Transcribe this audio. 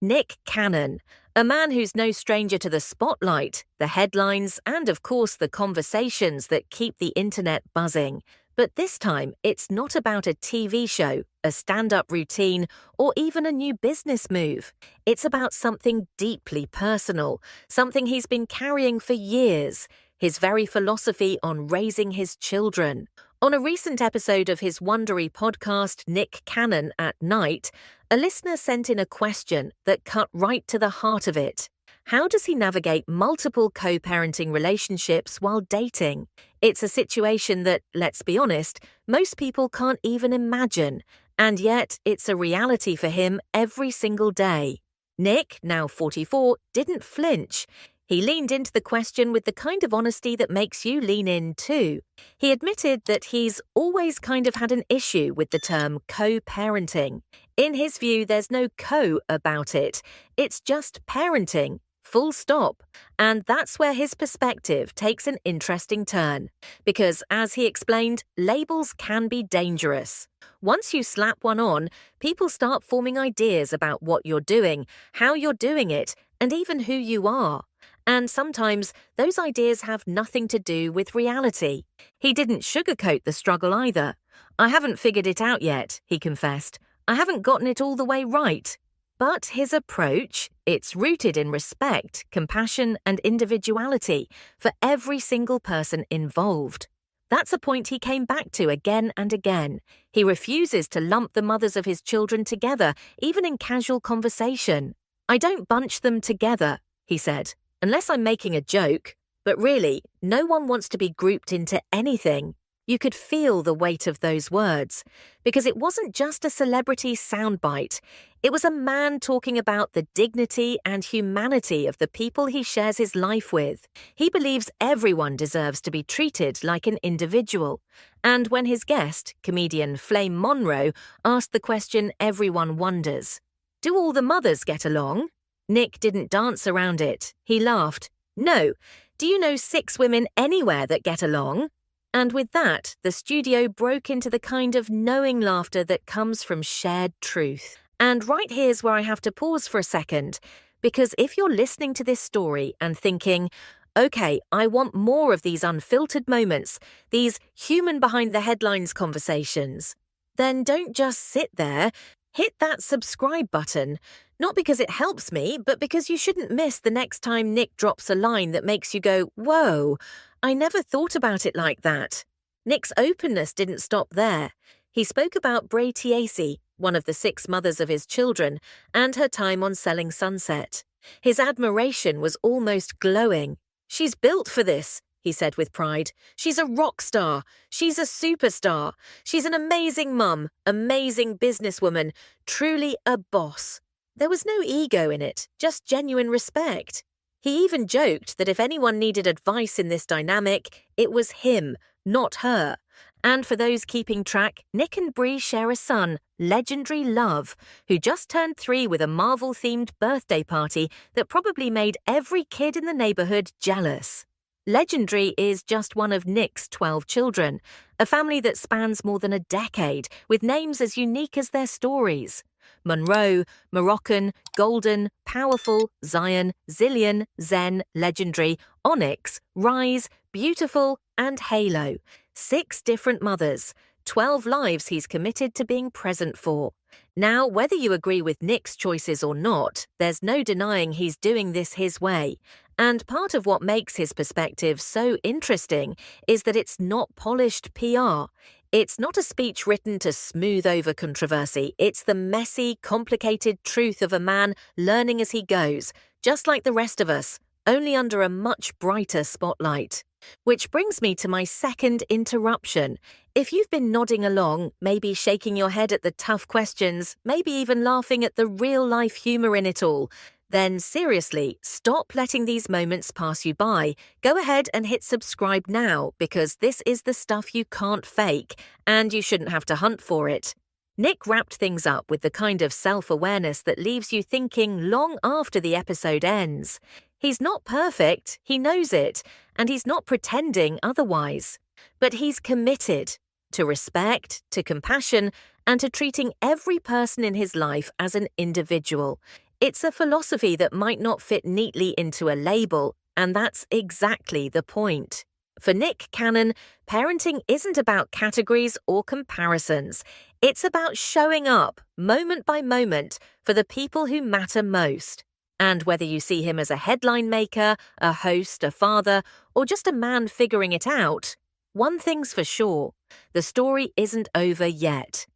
Nick Cannon, a man who's no stranger to the spotlight, the headlines, and of course the conversations that keep the internet buzzing. But this time, it's not about a TV show, a stand-up routine, or even a new business move. It's about something deeply personal, something he's been carrying for years, his very philosophy on raising his children. On a recent episode of his Wondery podcast, Nick Cannon at Night, a listener sent in a question that cut right to the heart of it. How does he navigate multiple co-parenting relationships while dating? It's a situation that, let's be honest, most people can't even imagine, and yet it's a reality for him every single day. Nick, now 44, didn't flinch. He leaned into the question with the kind of honesty that makes you lean in too. He admitted that he's always kind of had an issue with the term co-parenting. In his view, there's no co about it. It's just parenting, full stop. And that's where his perspective takes an interesting turn. Because, as he explained, labels can be dangerous. Once you slap one on, people start forming ideas about what you're doing, how you're doing it, and even who you are. And sometimes those ideas have nothing to do with reality. He didn't sugarcoat the struggle either. I haven't figured it out yet, he confessed. I haven't gotten it all the way right. But his approach, it's rooted in respect, compassion, and individuality for every single person involved. That's a point he came back to again and again. He refuses to lump the mothers of his children together, even in casual conversation. I don't bunch them together, he said. Unless I'm making a joke, but really, no one wants to be grouped into anything. You could feel the weight of those words, because it wasn't just a celebrity soundbite. It was a man talking about the dignity and humanity of the people he shares his life with. He believes everyone deserves to be treated like an individual. And when his guest, comedian Flame Monroe, asked the question everyone wonders, do all the mothers get along? Nick didn't dance around it. He laughed. No. Do you know 6 women anywhere that get along? And with that, the studio broke into the kind of knowing laughter that comes from shared truth. And right here's where I have to pause for a second, because if you're listening to this story and thinking, okay, I want more of these unfiltered moments, these human behind the headlines conversations, then don't just sit there. Hit that subscribe button, not because it helps me, but because you shouldn't miss the next time Nick drops a line that makes you go, whoa, I never thought about it like that. Nick's openness didn't stop there. He spoke about Bre Tiesi, one of the 6 mothers of his children, and her time on Selling Sunset. His admiration was almost glowing. She's built for this, he said with pride. She's a rock star. She's a superstar. She's an amazing mum, amazing businesswoman, truly a boss. There was no ego in it, just genuine respect. He even joked that if anyone needed advice in this dynamic, it was him, not her. And for those keeping track, Nick and Bre share a son, legendary Love, who just turned 3 with a Marvel-themed birthday party that probably made every kid in the neighborhood jealous. Legendary is just one of Nick's 12 children, a family that spans more than a decade, with names as unique as their stories. Monroe, Moroccan, Golden, Powerful, Zion, Zillion, Zen, Legendary, Onyx, Rise, Beautiful, and Halo. 6 different mothers, 12 lives he's committed to being present for. Now, whether you agree with Nick's choices or not, there's no denying he's doing this his way. And part of what makes his perspective so interesting is that it's not polished PR. It's not a speech written to smooth over controversy. It's the messy, complicated truth of a man learning as he goes, just like the rest of us, only under a much brighter spotlight. Which brings me to my second interruption. If you've been nodding along, maybe shaking your head at the tough questions, maybe even laughing at the real-life humor in it all, then seriously, stop letting these moments pass you by. Go ahead and hit subscribe now, because this is the stuff you can't fake, and you shouldn't have to hunt for it. Nick wrapped things up with the kind of self-awareness that leaves you thinking long after the episode ends. He's not perfect, he knows it, and he's not pretending otherwise. But he's committed to respect, to compassion, and to treating every person in his life as an individual. It's a philosophy that might not fit neatly into a label, and that's exactly the point. For Nick Cannon, parenting isn't about categories or comparisons. It's about showing up, moment by moment, for the people who matter most. And whether you see him as a headline maker, a host, a father, or just a man figuring it out, one thing's for sure, the story isn't over yet.